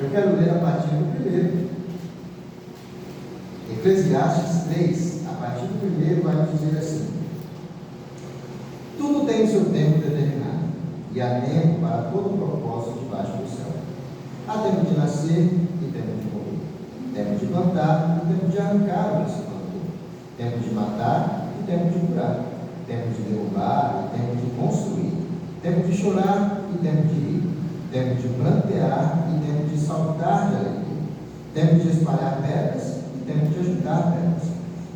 Eu quero ler a partir do primeiro. Eclesiastes 3, a partir do primeiro, vai nos dizer assim: tudo tem o seu tempo determinado, e há tempo para todo propósito debaixo do céu. Há tempo de nascer e tempo de morrer, tempo de plantar e tempo de arrancar o que se plantou, tempo de matar e tempo de curar, tempo de derrubar e tempo de construir, tempo de chorar e tempo de rir, tempo de plantear e tempo de saltar de alegria, tempo de espalhar pedras e tempo de ajuntar pedras,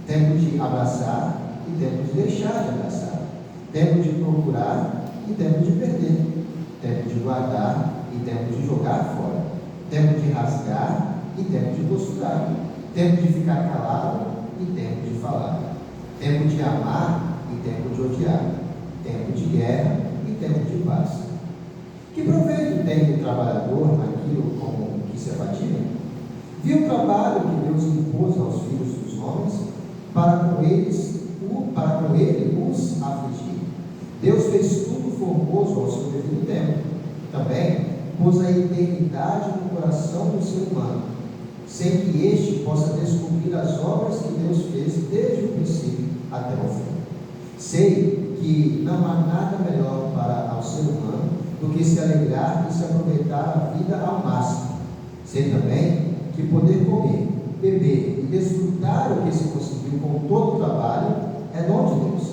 tempo de abraçar e tempo de deixar de abraçar, tempo de procurar e tempo de perder, tempo de guardar e tempo de jogar fora, tempo de rasgar e tempo de costurar, tempo de ficar calado e tempo de falar, tempo de amar e tempo de odiar, tempo de guerra e tempo de paz. Que proveito tem o trabalhador naquilo com que se fatiga? Viu o trabalho que Deus impôs aos filhos dos homens para com ele os afligir. Deus fez tudo formoso ao seu devido tempo. Também pôs a eternidade no coração do ser humano, sem que este possa descobrir as obras que Deus fez desde o princípio até o fim. Sei que não há nada melhor para o ser humano do que se alegrar e se aproveitar a vida ao máximo. Sei também que poder comer, beber e desfrutar o que se conseguiu com todo o trabalho é dom de Deus.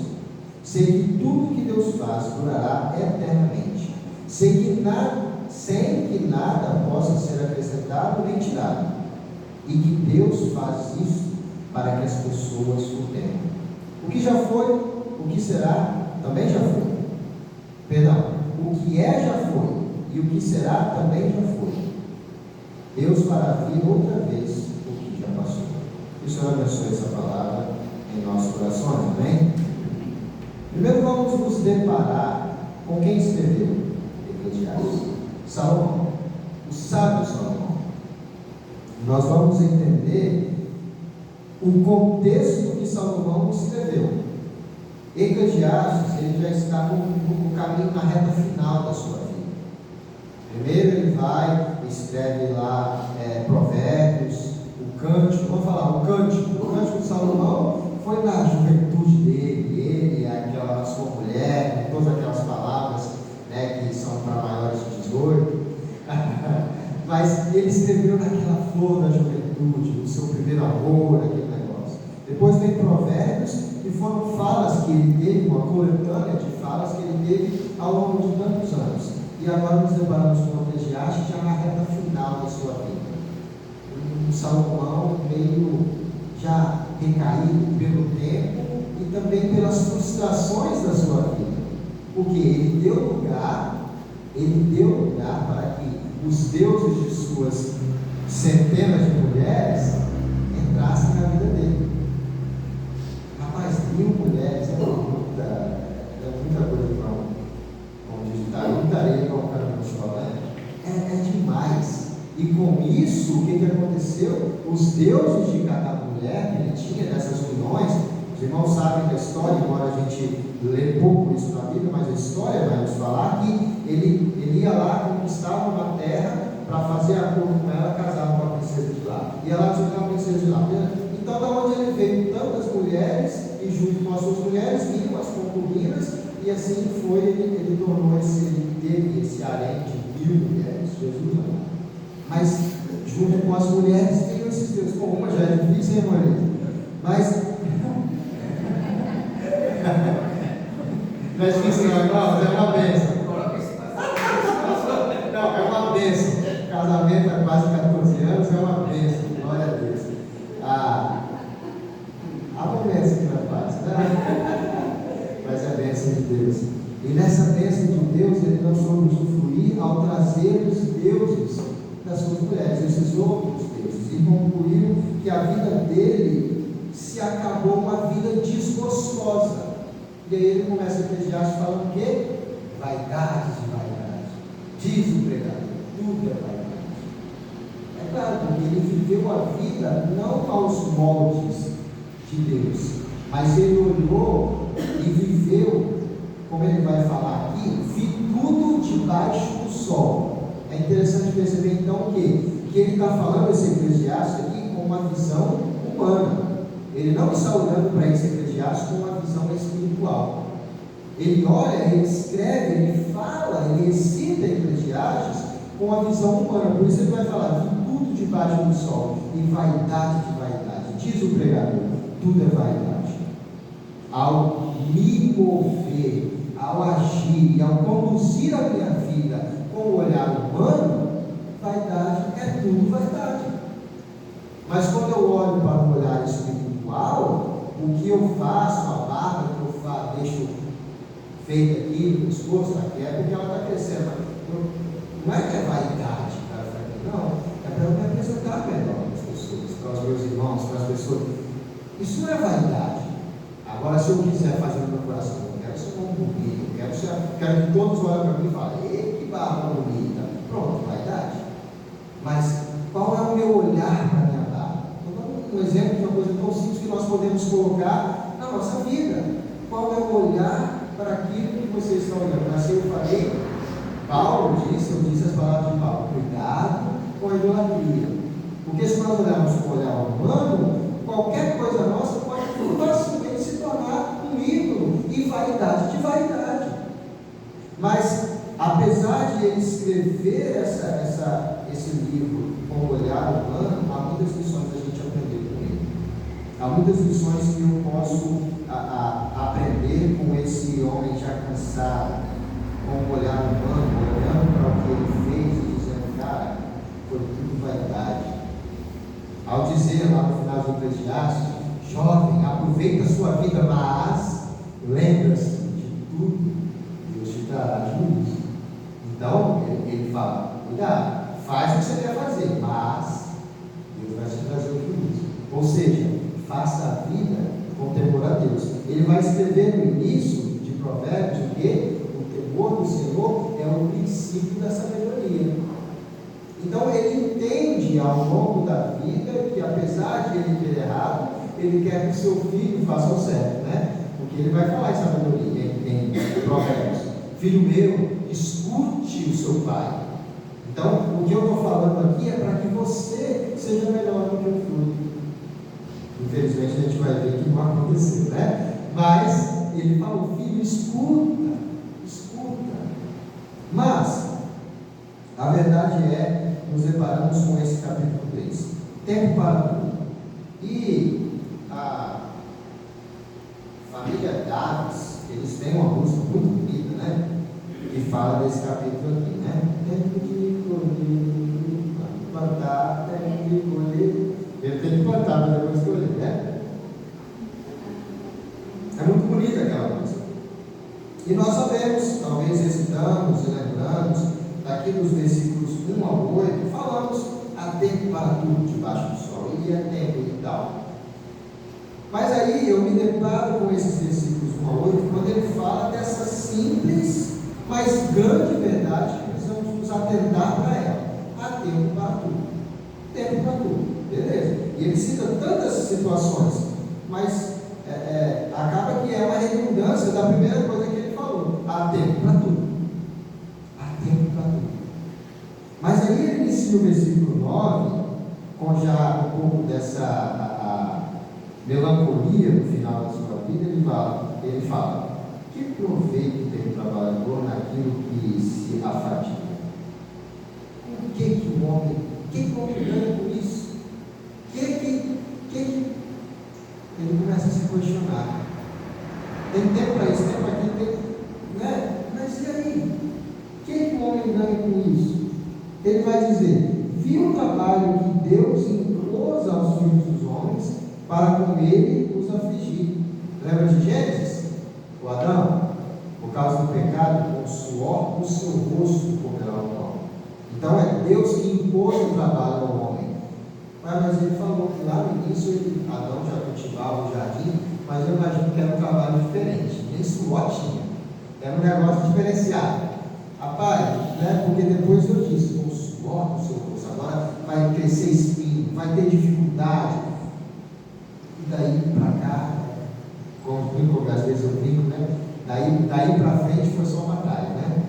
Sei que tudo que Deus faz durará eternamente, sem que nada possa ser acrescentado nem tirado, e que Deus faz isso para que as pessoas o temam. O que já foi, o que será, também já foi. Perdão, o que é já foi, e o que será também já foi. Deus fará vir outra vez o que já passou. Que o Senhor abençoe essa palavra em nossos corações, amém? Primeiro vamos nos deparar com quem escreveu Eclesiastes. Salomão, o sábio Salomão. Nós vamos entender o contexto que Salomão escreveu. Eclesiastes, ele já está no caminho, na reta final da sua vida. Primeiro ele vai, escreve lá Provérbios, o Cântico, vamos falar, o Cântico de Salomão foi na juventude dele, ele, aquela sua mulher, com todas aquelas palavras, né, que são para maiores de 18, mas ele escreveu naquela flor da juventude, no seu primeiro amor, aquele negócio. Depois vem Provérbios, que foram falas que ele teve, uma coletânea de falas que ele teve ao longo de tantos anos. E agora nos deparamos com o Eclesiastes já na reta final da sua vida. Um Salomão meio já recaído pelo tempo e também pelas frustrações da sua vida. Porque ele deu lugar para que os deuses de suas centenas de mulheres entrassem na vida dele. Rapaz, 1000 mulheres é muita coisa para um digitar, muita areia para um cara no escola, é demais. E com isso, o que aconteceu? Os deuses de cada mulher que ele tinha nessas uniões, os irmãos sabem da história, embora a gente lê pouco isso na Bíblia, mas a história vai nos falar que ele ia lá, conquistava uma terra para fazer acordo com ela, casava com a princesa de lá. Ia lá junto com a princesa de lá. Então, da onde ele veio tantas mulheres, e junto com as suas mulheres vinham as concubinas, e assim foi, ele tornou teve esse harém de 1000 mulheres, Jesus não. Mas junto com as mulheres vinham esses deuses. Pô, uma já é difícil, hein, Maria? Mas não é difícil não, é uma bênção. Não, é uma bênção. Casamento há quase 14 anos é uma bênção, glória a Deus. Há momentos que não é fácil, né? Mas é a bênção de Deus. E nessa bênção de Deus, ele não soube usufruir ao trazer os deuses das suas mulheres, esses outros deuses, e concluiu que a vida dele se acabou uma vida desgostosa. E aí ele começa a Eclesiastes falando o quê? Vaidades e vaidade. Diz o pregador, tudo é vaidade. É claro, porque ele viveu a vida não aos moldes de Deus, mas ele olhou e viveu, como ele vai falar aqui, vi tudo debaixo do sol. É interessante perceber então que porque ele está falando esse Eclesiastes aqui com uma visão humana. Ele não está olhando para esse Eclesiastes com uma visão espiritual. Ele olha, ele escreve, ele fala, ele recita Eclesiastes com a visão humana. Por isso ele vai falar de tudo debaixo do sol e vaidade de vaidade. Diz o pregador, tudo é vaidade. Ao me mover, ao agir e ao conduzir a minha vida com o olhar humano, vaidade é tudo vaidade. Mas quando eu olho para o olhar espiritual, o que eu faço, a barba que eu faço, deixo feita aqui no pescoço, aqui, é porque ela está crescendo. Não é que é vaidade, cara, não, é para eu me apresentar melhor para as pessoas, para os meus irmãos, para as pessoas. Isso não é vaidade. Agora, se eu quiser fazer no meu coração, eu quero ser um bonito, quero que todos olhem para mim e falem, ei, que barba bonita. Pronto, vaidade. Mas qual é o meu olhar para a minha barba? Estou dando um exemplo de uma coisa tão simples que nós podemos colocar na nossa vida. Qual é o olhar para aquilo que vocês estão olhando? Assim eu falei, Paulo disse, eu disse as palavras de Paulo, cuidado com a idolatria. Porque se nós olharmos com o olhar humano, qualquer coisa nossa pode facilmente se tornar um ídolo e vaidade de vaidade. Mas, apesar de ele escrever esse livro com o olhar humano, há muitas lições a gente aprender com ele. Há muitas lições que eu posso aprender com esse homem já cansado, com o olhar humano, olhando para o que ele fez e dizendo, cara, foi tudo vaidade. Ao dizer lá no final do Eclesiastes, jovem, aproveita a sua vida, mas lembra-se de tudo, Deus te dará juízo. Então, ele fala, cuidado, faz o que você quer fazer, mas Deus vai te trazer o juízo. Ou seja, faça a vida com temor a Deus. Ele vai escrever no início de Provérbios o quê? O temor do Senhor é o princípio da sabedoria. Então ele entende ao longo da vida que, apesar de ele ter errado, ele quer que o seu filho faça o certo, né? Porque ele vai falar em sabedoria em Provérbios: filho meu, escute o seu pai. Então, o que eu estou falando aqui é para que você seja melhor do que o fruto. Infelizmente a gente vai ver que não aconteceu, né? Mas ele falou, filho, escuta. Mas a verdade é, nos deparamos com esse capítulo 3. Tempo para tudo. E a família Davis, eles têm uma música muito bonita, né? Que fala desse capítulo aqui, né? Tempo de colher, plantar, tempo de colher. Ele tem que plantar para depois colher, né? É muito bonita aquela música. E nós sabemos, talvez recitamos e lembramos, daqui dos versículos 1 ao 8, falamos há tempo para tudo debaixo do sol, e é tempo e tal. Mas aí eu me deparo com esses versículos 1 ao 8, quando ele fala dessa simples, mas grande verdade que precisamos nos atentar para ela. Há tempo para tudo. Tempo para tudo. Beleza. E ele cita tantas situações, mas acaba que é uma redundância da primeira coisa que ele falou. Há tempo para tudo. Há tempo para tudo. Mas aí ele inicia o versículo 9, com já um pouco dessa melancolia no final da sua vida. Ele fala, que proveito tem o trabalhador naquilo que se afadiga? O que o homem ganha com isso? Ele começa a se questionar. Tem tempo para isso, tempo para aquilo, tem, né? Mas e aí? O que o homem ganha com isso? Ele vai dizer, viu o trabalho que Deus impôs aos filhos dos homens para com ele os afligir. Lembra de Gênesis? O Adão, por causa do pecado, com o suor do seu rosto comerá o pão. Então é Deus que impôs o trabalho ao homem. Mas ele falou que lá no início Adão já cultivava o jardim, mas eu imagino que era um trabalho diferente, nem suor tinha, era um negócio diferenciado. Rapaz, né? Porque depois eu disse, com o suor do seu rosto, agora vai crescer espinho, vai ter dificuldade, e daí para cá, como às vezes eu brinco, né? Daí para frente foi só batalha, né?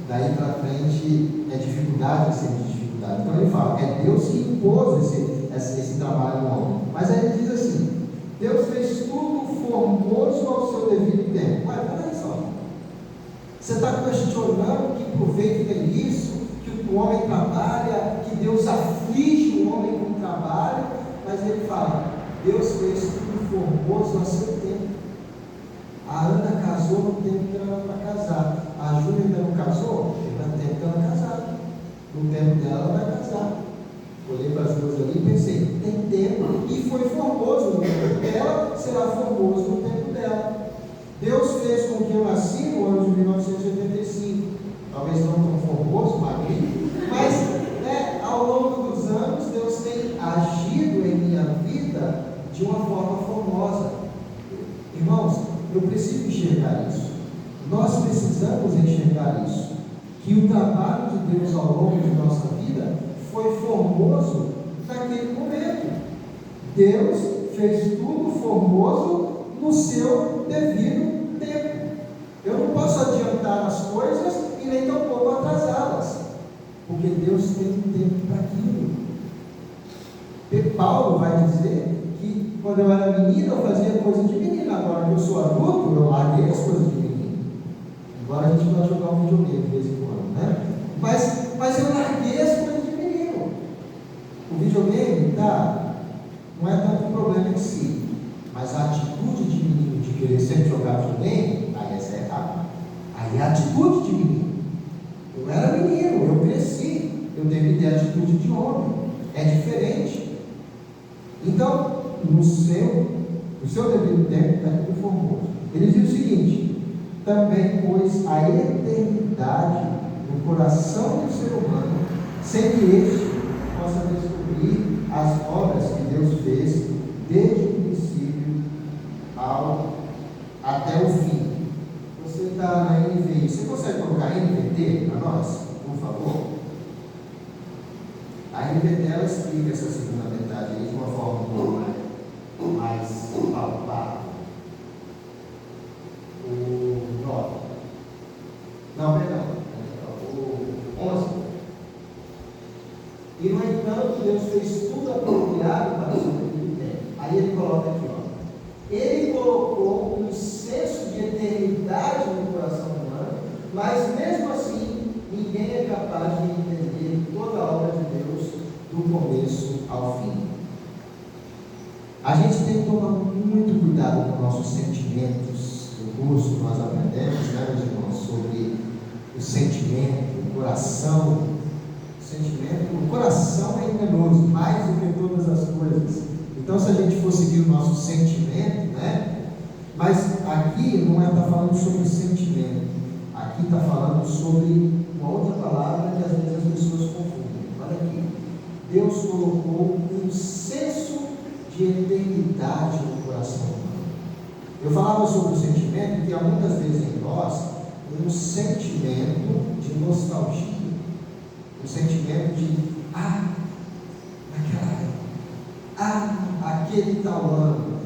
Daí para frente é dificuldade em cima de dificuldade. Então ele fala, é Deus que suntuoso esse trabalho no homem. Mas aí ele diz assim: Deus fez tudo formoso ao seu devido tempo. Mas peraí só. Você está questionando que proveito tem isso, que o homem trabalha, que Deus aflige o homem com o trabalho, mas ele fala: Deus fez tudo formoso ao seu tempo. A Ana casou no tempo que ela era para casar. A Júlia ainda não casou? No tempo que ela vai casar. No tempo dela ela vai casar. Olhei para as duas ali e pensei: tem tempo, e foi formoso no tempo dela, será formoso no tempo dela. Deus fez com que eu nasci no ano de 1985. Talvez não tão formoso, magrinho, mas ao longo dos anos Deus tem agido em minha vida de uma forma formosa. Irmãos, eu preciso enxergar isso. Nós precisamos enxergar isso. Que o trabalho de Deus ao longo de nossa vida foi formoso naquele momento. Deus fez tudo formoso no seu devido tempo. Eu não posso adiantar as coisas e nem tampouco atrasá-las, porque Deus tem um tempo para aquilo. Paulo vai dizer que quando eu era menino eu fazia coisa de menino, agora que eu sou adulto eu larguei as coisas de menino. Agora a gente vai jogar um videogame de vez em quando, né? Mas eu larguei as coisas de menino. O videogame não é tanto um problema em si, mas a atitude de menino de querer sempre jogar videogame, aí essa é errada. Aí é a atitude de menino. Eu era menino, eu cresci, eu devo ter a atitude de homem. É diferente. Então, no seu devido tempo, é tudo formoso. Ele diz o seguinte: também pôs a eternidade no coração do ser humano, sem que este possa descobrir as obras que Deus fez desde o princípio até o fim. Você está na NVI, você consegue colocar NVT para nós, por favor? A NVT ela explica essa segunda metade aí de uma forma um pouco mais palpável. O 9. Não, perdão. O 11. E no entanto, Deus fez tudo apropriado para o seu devido tempo. Aí ele coloca aqui, ó. Ele colocou um senso de eternidade no coração humano, mas mesmo assim, ninguém é capaz de entender toda a obra de Deus do começo ao fim. A gente tem que tomar muito cuidado com nossos sentimentos. No curso nós aprendemos, né, meus irmãos, sobre o sentimento, o coração. O coração é enganoso, mais do que todas as coisas. Então, se a gente for seguir o nosso sentimento, né? Mas aqui não está falando sobre sentimento, aqui está falando sobre uma outra palavra que às vezes as pessoas confundem. Olha aqui, Deus colocou um senso de eternidade no coração humano. Eu falava sobre o sentimento, que há muitas vezes em nós um sentimento de nostalgia, um sentimento de naquela época, aquele tal ano,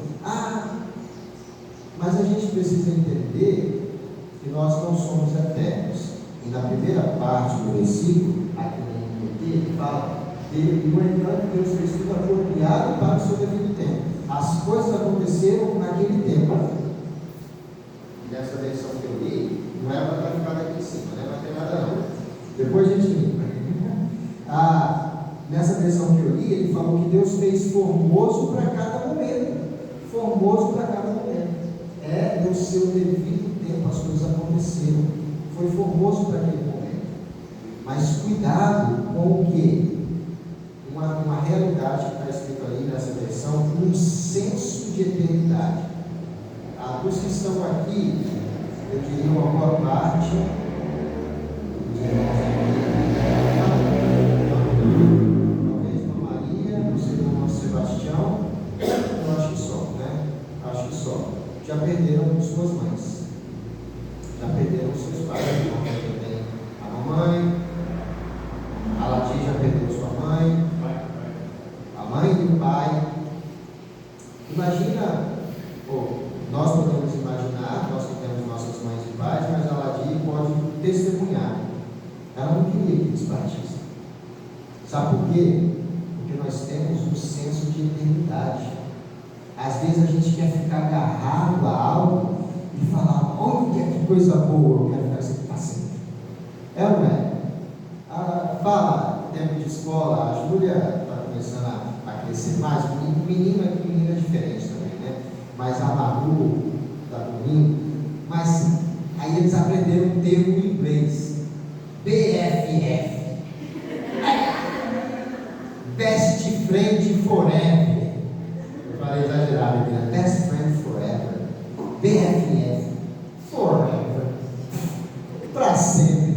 mas a gente precisa entender que nós não somos eternos. E na primeira parte do versículo, aqui no NVT, ele fala: no entanto, Deus fez tudo apropriado para o seu devido tempo. As coisas aconteceram naquele tempo. Nessa versão que eu li, não é para ficar aqui em cima, né? Não tem nada não. Depois a gente limpa. Nessa versão que eu li, ele falou que Deus fez formoso para cada momento. Formoso para cada momento. No seu devido tempo as coisas aconteceram. Foi formoso para aquele momento. Mas cuidado com o quê? Uma realidade que está escrita ali nessa versão, um senso de eternidade. Os que estão aqui, eu diria uma boa parte dos irmãos talvez Dona Maria, não sei do irmão Sebastião, eu acho que só, né? Acho que só. Já perderam suas mães, já perderam seus pais, também a mamãe, a Latinha já perdeu sua mãe, a mãe e o pai. Imagina, nós podemos imaginar, nós que temos nossas mães e pais, mas a Latinha pode nós temos um senso de eternidade. Às vezes a gente quer ficar agarrado a algo e falar, olha que coisa boa, eu quero ficar assim para sempre. É ou não é? Fala, tempo de escola, a Júlia está começando a crescer mais, menino é diferente também, né? Mas a Maru está dormindo, mas aí eles aprenderam um termo em inglês, BFF, Best Friend Forever. Eu falei exagerado aqui, né? Best Friend Forever, BFF, Forever, para sempre.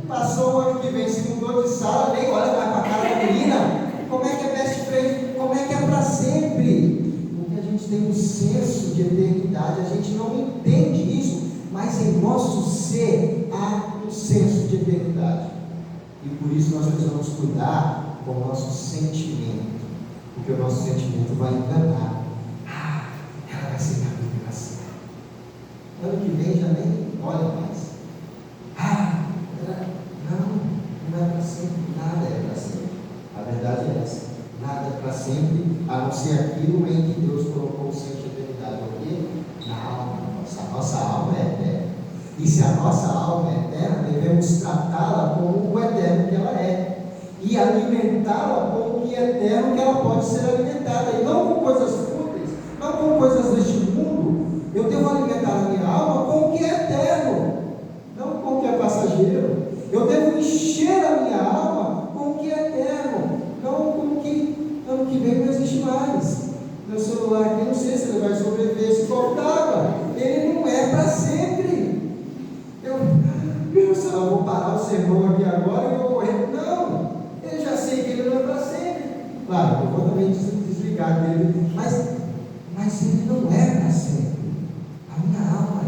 Passou o ano que vem, se mudou de sala, nem olha mais para a cara da menina. Como é que é best friend? Como é que é para sempre? Porque a gente tem um senso de eternidade, a gente não entende isso, mas em nosso ser há um senso de eternidade. E por isso nós precisamos cuidar com o nosso sentimento, porque o nosso sentimento vai enganar. Ela vai ser minha amiga assim. Ano que vem já nem olha mais. Não é para sempre, nada é para sempre. A verdade é essa, nada é para sempre, a não ser aquilo em que Deus colocou o senso de eternidade. Porque na alma, a nossa alma é eterna. E se a nossa alma é eterna, devemos tratá-la como o eterno que ela é. E alimentá-la como o que é eterno que ela pode ser alimentada. E não com coisas fúteis, não com coisas deste mundo. Eu devo alimentar a minha alma com o que é eterno, não com o que é passageiro. Eu devo encher a minha alma com o que é eterno, não com o que ano que vem não existe mais. Meu celular aqui, não sei se ele vai sobreviver esse copo d'água. Ele não é para sempre. Eu vou parar o sermão aqui agora e vou morrer. Não, eu já sei que ele não é para sempre. Claro, eu vou também desligar dele, mas ele não é para sempre. A minha alma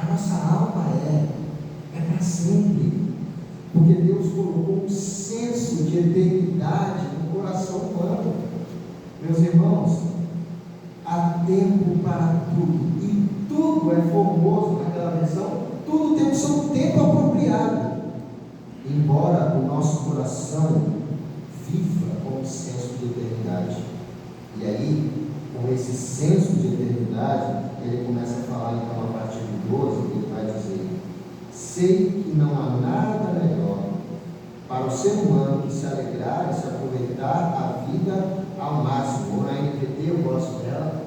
a nossa alma é para sempre. Porque Deus colocou um senso de eternidade no coração humano. Meus irmãos, há tempo para tudo, e tudo é formoso naquela versão, tudo tem o seu tempo apropriado. Embora o nosso coração viva com um senso de eternidade. E aí, com esse senso de eternidade, ele começa a falar então a partir do 12, ele vai dizer: sei que não há nada melhor para o ser humano que se alegrar e se aproveitar a vida ao máximo. Na NVT, eu gosto dela.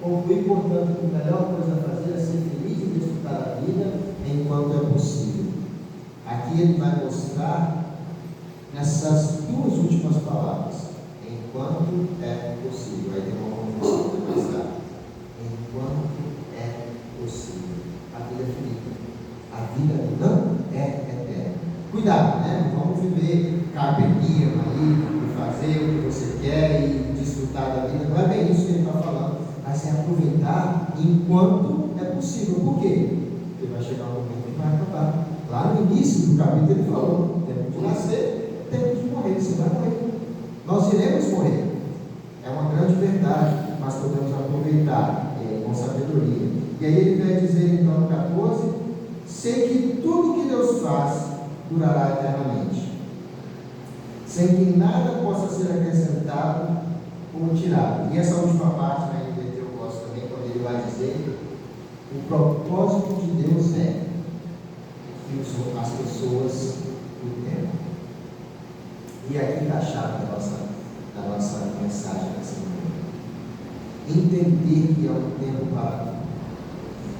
Concluir, portanto, que a melhor coisa a fazer é ser feliz e desfrutar a vida enquanto é possível. Aqui ele vai mostrar nessas duas últimas palavras: enquanto é possível. Aí tem uma confusão mais tarde. Enquanto é possível. A vida é finita. A vida não é eterna. Cuidado, né? Não vamos viver carpe-diem aí e fazer o que você quer e desfrutar da vida. Não é bem isso que ele está falando, mas é aproveitar enquanto é possível. Por quê? Porque vai chegar um momento que vai acabar. Lá no início do capítulo ele falou: tempo de nascer, tempo de morrer. Você vai morrer. Nós iremos morrer. É uma grande verdade, mas podemos aproveitar com sabedoria. E aí ele vai dizer então no 14: sei que tudo que Deus faz durará eternamente, sem que nada possa ser acrescentado ou tirado. E essa última parte na NVT eu gosto também, quando ele vai dizer: o propósito de Deus é que as pessoas o temam. E aqui está a chave da nossa mensagem nessa manhã. Entender que há um tempo para tudo.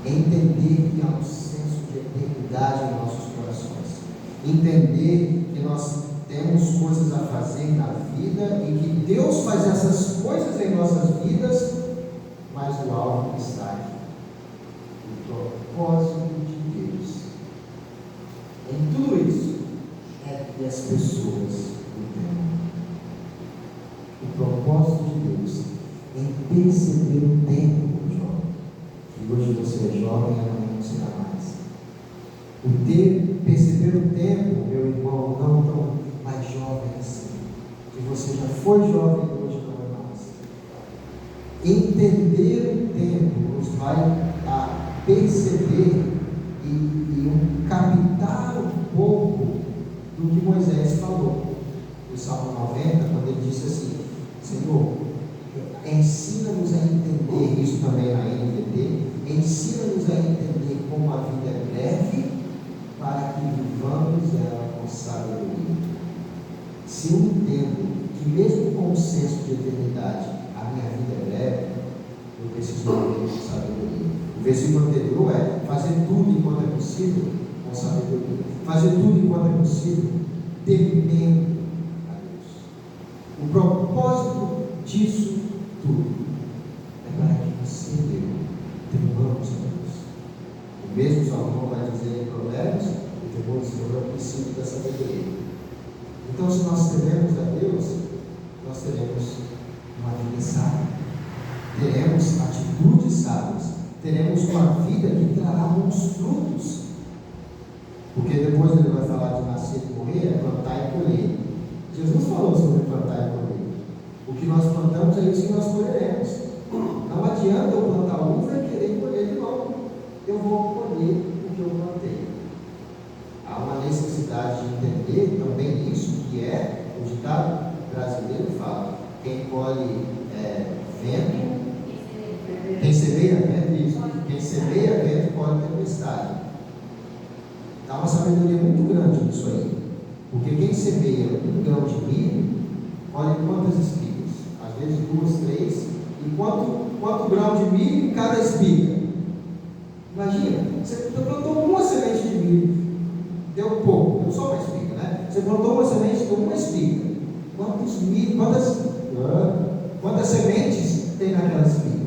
Entender que há um senso de eternidade em nossos corações. Entender que nós temos coisas a fazer na vida e que Deus faz essas coisas em nossas vidas, mas o alvo está aqui. O propósito de Deus em tudo isso é que as pessoas o temam. O propósito de Deus em perceber o tempo, jovem. E hoje você é jovem e amanhã não será mais. Perceber o tempo, meu irmão, não tão mais jovem assim. Que você já foi jovem e hoje não é mais. Entender o tempo nos vai a perceber e captar um pouco do que Moisés falou. No Salmo 90, quando ele disse assim: isso também na NVT, ensina-nos a entender como a vida é breve, para que vivamos ela com sabedoria. Se eu entendo que mesmo com o senso de eternidade, a minha vida é breve, eu preciso viver com sabedoria. O versículo anterior é fazer tudo enquanto é possível com sabedoria. Fazer tudo enquanto é possível temendo a Deus. O propósito disso tudo é para que você e eu temamos a Deus. O mesmo Salomão vai dizer em Provérbios: o temor do Senhor é o princípio da sabedoria. Então, se nós tememos a Deus, nós teremos uma vida sábia, teremos atitudes sábias, teremos uma vida que trará bons frutos. Porque depois ele vai falar de nascer e morrer, é plantar e colher. Jesus falou sobre plantar e colher. O que nós plantamos é isso que nós colheremos. Não adianta eu plantar uva e querer colher de novo. Eu vou colher o que eu plantei. Há uma necessidade de entender também isso, que é o ditado brasileiro fala: quem colhe vento, quem semeia vento, isso, quem semeia vento colhe tempestade. Há uma sabedoria muito grande nisso aí, porque quem semeia um grão de milho colhe quantas espigas? Às vezes 2, 3. E quanto grão de milho em cada espiga? Imagina, você plantou uma semente de milho, deu pouco, deu só uma espiga, né? Você plantou uma semente, deu uma espiga. Quantas sementes tem naquela espiga?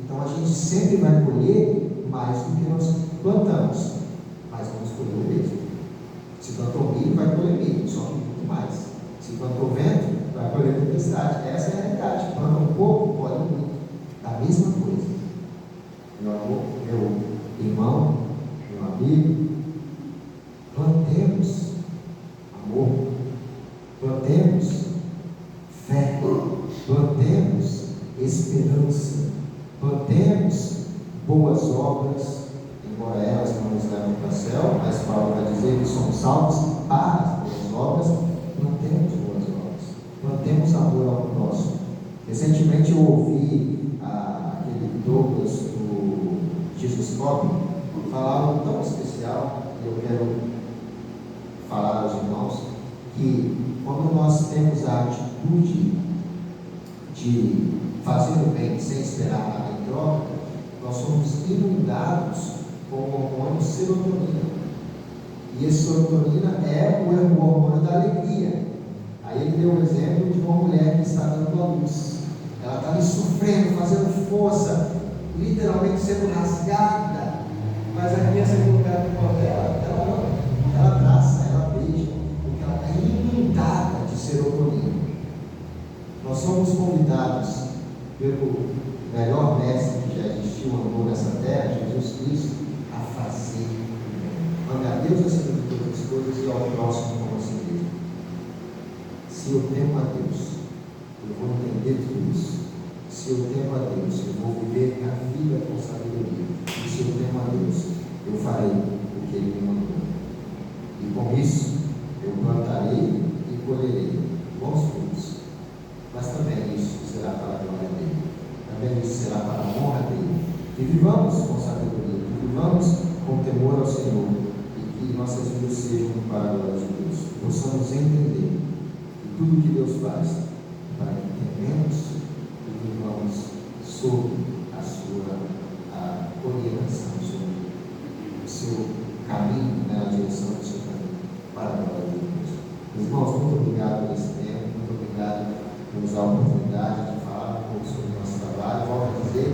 Então a gente sempre vai colher mais do que nós plantamos, mas vamos colher o mesmo. Se plantou milho, vai colher milho, só que muito mais. Se plantou vento, vai colher tempestade. Essa é a realidade. Planta um pouco, colhe muito. Da mesma coisa. Meu amor, meu irmão, meu amigo, plantemos amor, plantemos fé, plantemos esperança, plantemos boas obras, embora elas não nos levem para o céu, mas Paulo vai dizer que somos salvos para as boas obras. Plantemos boas obras, plantemos amor ao próximo. Recentemente eu ouvi aquele Douglas do Jesus Cop falar algo tão especial, e eu quero falar aos irmãos, que quando nós temos a atitude de fazer o bem sem esperar nada em troca, nós somos inundados com o hormônio serotonina. E esse serotonina é o hormônio da alegria. Aí ele deu um exemplo de uma mulher que está dando a luz. Ela está ali sofrendo, fazendo força, literalmente sendo rasgada, mas a criança colocada no colo dela, ela ama, ela abraça, ela beija, porque ela está inundada de serotonina. Nós somos convidados pelo melhor mestre que já existiu, andou nessa terra, Jesus Cristo, a fazer o bem. Ame a Deus acima de todas as coisas e ao próximo como a si mesmo. Se eu temo a Deus, eu vou entender tudo isso. Se eu temo a Deus, eu vou viver minha vida com sabedoria. E se eu temo a Deus, eu farei o que Ele me mandou. E com isso, eu plantarei e colherei bons frutos. Mas também isso será para a glória dele. Também isso será para a honra dele. Que vivamos com sabedoria, que vivamos com temor ao Senhor, e que nossas vidas sejam para a glória de Deus. Que possamos entender que tudo que Deus faz para que tememos e vivamos sob a sua orientação, sobre o seu caminho, na direção do seu caminho, para a glória de Deus. Irmãos, muito obrigado por esse tempo, muito obrigado por nos dar a oportunidade de falar um pouco sobre o nosso trabalho. Volto a dizer,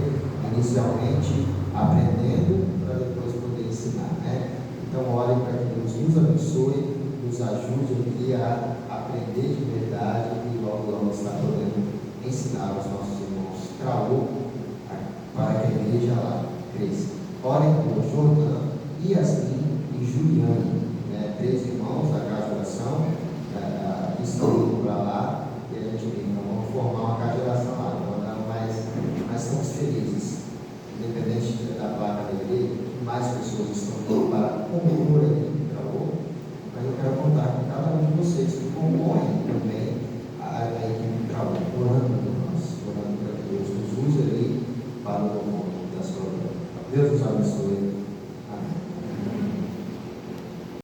inicialmente aprendendo para depois poder ensinar, né? Então, ore para que Deus nos abençoe, nos ajude aqui a aprender de verdade e logo estar podendo ensinar aos nossos irmãos Craô, para que a igreja lá cresça. Orem por Jordão, Yasmin e Juliane, né? 3 irmãos da casa de oração, que estão indo para lá, e a gente vamos formar uma casa de oração lá, mas estamos felizes, independente da placa da igreja, mais pessoas estão indo para compor a equipe Craô, mas eu quero contar com cada um de vocês que compõem também a equipe Craô, orando por nós, orando para que Deus nos use ali para o Deus nos abençoe.